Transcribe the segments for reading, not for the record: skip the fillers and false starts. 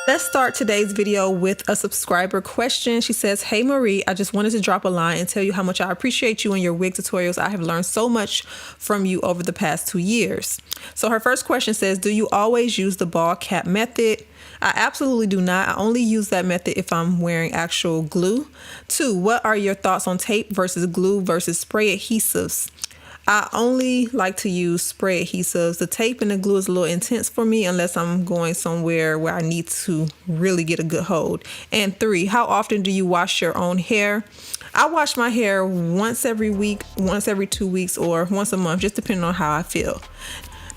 Let's start today's video with a subscriber question. She says, "Hey Marie, I just wanted to drop a line and tell you how much I appreciate you and your wig tutorials. I have learned so much from you over the past 2 years." So her first question says, "Do you always use the ball cap method?" I absolutely do not. I only use that method if I'm wearing actual glue. 2, what are your thoughts on tape versus glue versus spray adhesives? I only like to use spray adhesives. The tape and the glue is a little intense for me unless I'm going somewhere where I need to really get a good hold. And 3, how often do you wash your own hair? I wash my hair once every week, once every 2 weeks, or once a month, just depending on how I feel.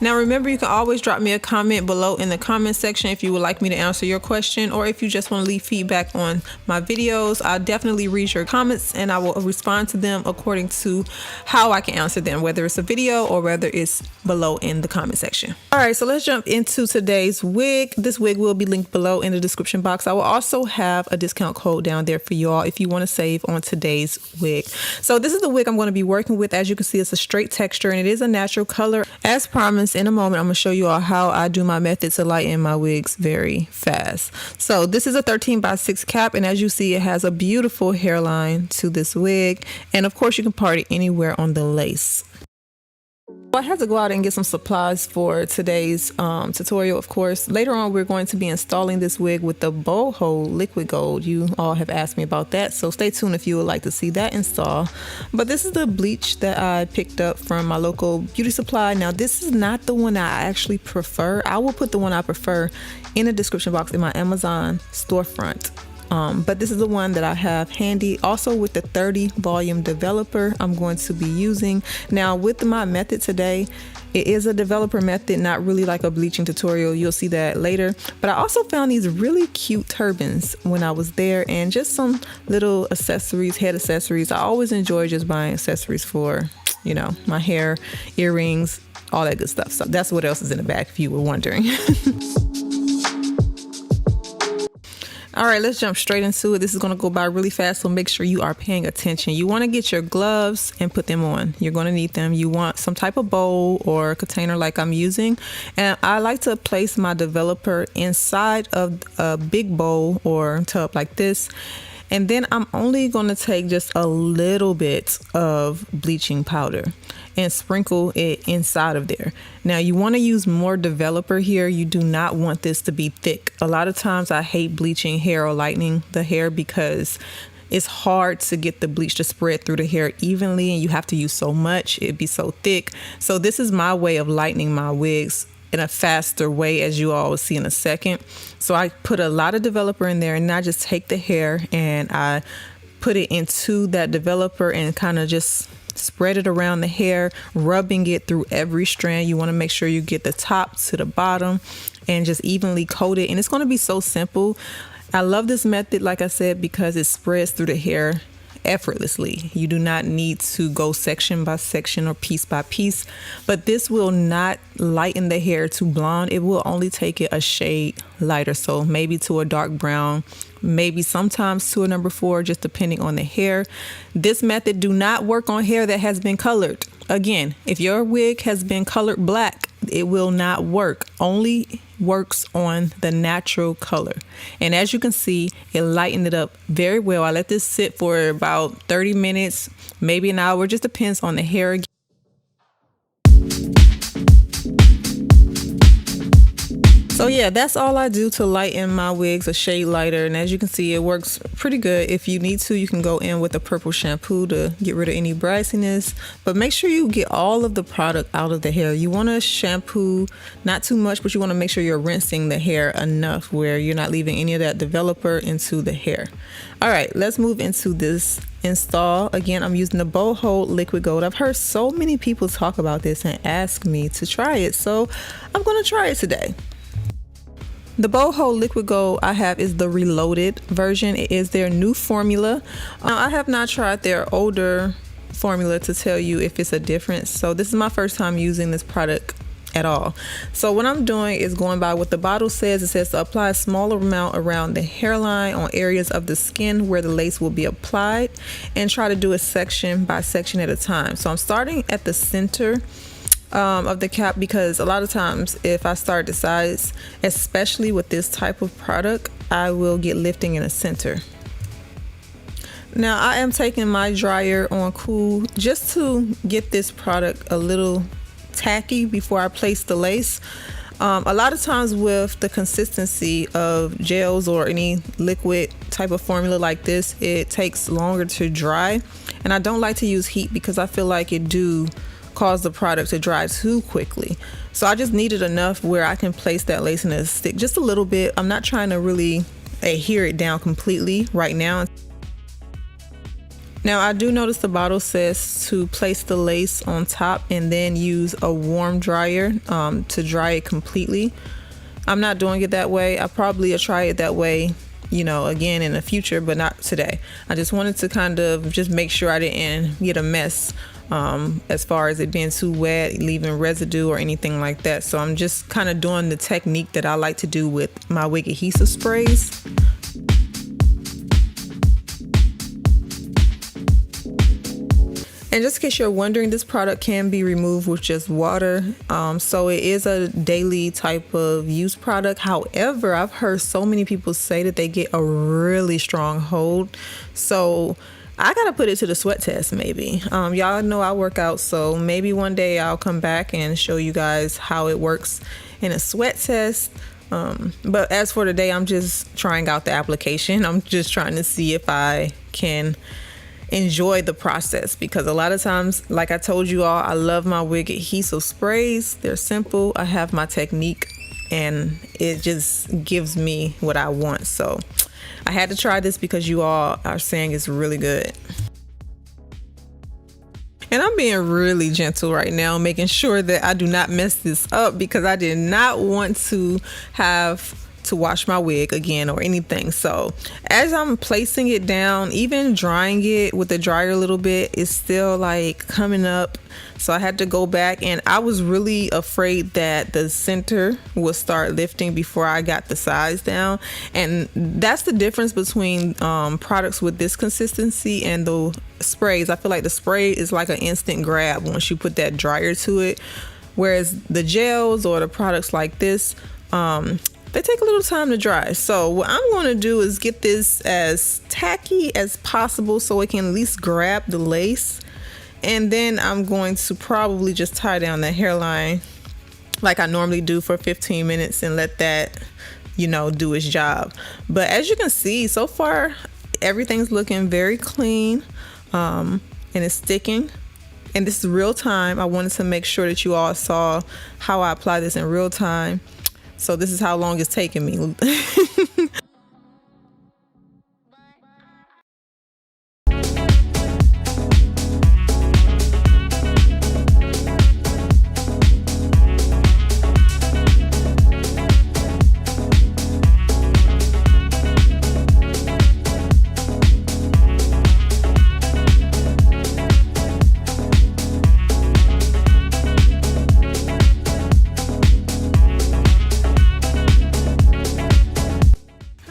Now remember, you can always drop me a comment below in the comment section if you would like me to answer your question, or if you just want to leave feedback on my videos. I'll definitely read your comments and I will respond to them according to how I can answer them, whether it's a video or whether it's below in the comment section. All right, so let's jump into today's wig. This wig will be linked below in the description box. I will also have a discount code down there for you all if you want to save on today's wig. So this is the wig I'm going to be working with. As you can see, it's a straight texture and it is a natural color. As promised, in a moment I'm going to show you all how I do my method to lighten my wigs very fast. So this is a 13x6 cap, and as you see, it has a beautiful hairline to this wig, and of course you can part it anywhere on the lace. I had to go out and get some supplies for today's tutorial. Of course, later on we're going to be installing this wig with the boho liquid gold. You all have asked me about that, so stay tuned if you would like to see that install. But this is the bleach that I picked up from my local beauty supply. Now this is not the one I actually prefer. I will put the one I prefer in the description box in my Amazon storefront. But this is the one that I have handy, also with the 30 volume developer I'm going to be using. Now with my method today, it is a developer method, not really like a bleaching tutorial. You'll see that later. But I also found these really cute turbans when I was there, and just some little accessories, head accessories. I always enjoy just buying accessories for, you know, my hair, earrings, all that good stuff. So that's what else is in the bag if you were wondering. All right, let's jump straight into it. This is going to go by really fast, so make sure you are paying attention. You want to get your gloves and put them on. You're going to need them. You want some type of bowl or container like I'm using. And I like to place my developer inside of a big bowl or tub like this. And then I'm only going to take just a little bit of bleaching powder and sprinkle it inside of there. Now you want to use more developer here. You do not want this to be thick. A lot of times I hate bleaching hair or lightening the hair because it's hard to get the bleach to spread through the hair evenly, and you have to use so much. It'd be so thick. So this is my way of lightening my wigs in a faster way, as you all will see in a second. So I put a lot of developer in there, and I just take the hair and I put it into that developer and kind of just spread it around the hair, rubbing it through every strand. You want to make sure you get the top to the bottom and just evenly coat it. And it's going to be so simple. I love this method, like I said, because it spreads through the hair effortlessly. You do not need to go section by section or piece by piece, but this will not lighten the hair to blonde. It will only take it a shade lighter, so maybe to a dark brown, maybe sometimes to a number 4, just depending on the hair. This method do not work on hair that has been colored. Again, if your wig has been colored black, it will not work. Only works on the natural color. And as you can see, it lightened it up very well. I let this sit for about 30 minutes, maybe an hour, just depends on the hair. So yeah, that's all I do to lighten my wigs, a shade lighter. And as you can see, it works pretty good. If you need to, you can go in with a purple shampoo to get rid of any brassiness. But make sure you get all of the product out of the hair. You want to shampoo, not too much, but you want to make sure you're rinsing the hair enough where you're not leaving any of that developer into the hair. All right, let's move into this install. Again, I'm using the boho liquid gold. I've heard so many people talk about this and ask me to try it, so I'm going to try it today. The boho liquid gold I have is the reloaded version. It is their new formula. Now, I have not tried their older formula to tell you if it's a difference. So this is my first time using this product at all. So what I'm doing is going by what the bottle says. It says to apply a smaller amount around the hairline on areas of the skin where the lace will be applied, and try to do it section by section at a time. So I'm starting at the center of the cap, because a lot of times if I start the sides, especially with this type of product, I will get lifting in the center. Now I am taking my dryer on cool just to get this product a little tacky before I place the lace. A lot of times with the consistency of gels or any liquid type of formula like this, it takes longer to dry, and I don't like to use heat because I feel like it do cause the product to dry too quickly. So I just needed enough where I can place that lace in a stick just a little bit. I'm not trying to really adhere it down completely right now. Now I do notice the bottle says to place the lace on top and then use a warm dryer to dry it completely. I'm not doing it that way. I probably will try it that way, you know, again in the future, but not today. I just wanted to kind of just make sure I didn't get a mess as far as it being too wet, leaving residue or anything like that. So I'm just kind of doing the technique that I like to do with my wig adhesive sprays. And just in case you're wondering, this product can be removed with just water. So it is a daily type of use product. However, I've heard so many people say that they get a really strong hold. So I gotta put it to the sweat test maybe. Y'all know I work out, so maybe one day I'll come back and show you guys how it works in a sweat test. But as for today, I'm just trying out the application. I'm just trying to see if I can enjoy the process, because a lot of times, like I told you all, I love my wig adhesive sprays. They're simple. I have my technique and it just gives me what I want. So I had to try this because you all are saying it's really good. And I'm being really gentle right now, making sure that I do not mess this up, because I did not want to have to wash my wig again or anything. So as I'm placing it down, even drying it with the dryer a little bit, it's still like coming up. So I had to go back, and I was really afraid that the center would start lifting before I got the sides down. And that's the difference between products with this consistency and the sprays. I feel like the spray is like an instant grab once you put that dryer to it, whereas the gels or the products like this, they take a little time to dry. So what I'm going to do is get this as tacky as possible so it can at least grab the lace. And then I'm going to probably just tie down the hairline like I normally do for 15 minutes and let that, you know, do its job. But as you can see, so far, everything's looking very clean, and it's sticking. And this is real time. I wanted to make sure that you all saw how I apply this in real time. So this is how long it's taking me.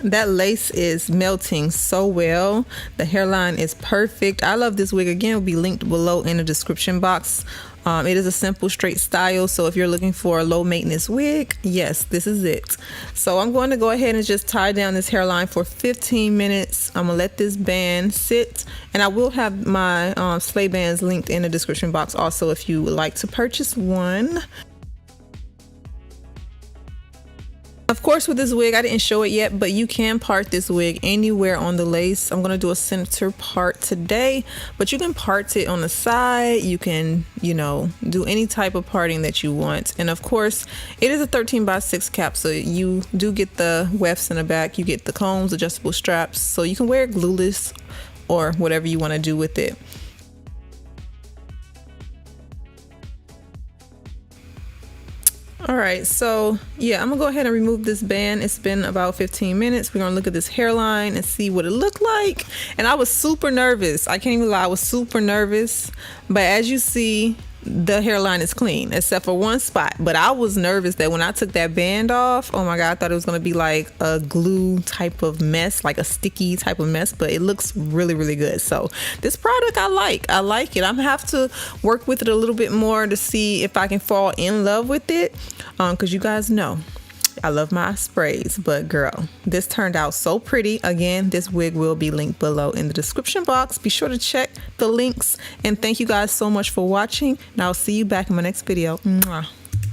That lace is melting so well. The hairline is perfect. I love this wig. Again, it will be linked below in the description box. It is a simple straight style, so if you're looking for a low maintenance wig, yes, this is it. So I'm going to go ahead and just tie down this hairline for 15 minutes. I'm gonna let this band sit, and I will have my sleigh bands linked in the description box also if you would like to purchase one. Of course, with this wig, I didn't show it yet, but you can part this wig anywhere on the lace. I'm going to do a center part today, but you can part it on the side. You can, you know, do any type of parting that you want. And of course, it is a 13x6 cap, so you do get the wefts in the back. You get the combs, adjustable straps, so you can wear it glueless or whatever you want to do with it. All right, so yeah, I'm gonna go ahead and remove this band. It's been about 15 minutes. We're gonna look at this hairline and see what it looked like. And I was super nervous. I can't even lie, I was super nervous. But as you see, the hairline is clean except for one spot. But I was nervous that when I took that band off, oh my God, I thought it was going to be like a glue type of mess, like a sticky type of mess, but it looks really, really good. So this product I like it. I'm gonna have to work with it a little bit more to see if I can fall in love with it, because you guys know I love my sprays. But girl, this turned out so pretty. Again, this wig will be linked below in the description box. Be sure to check the links, and thank you guys so much for watching, and I'll see you back in my next video. Mwah.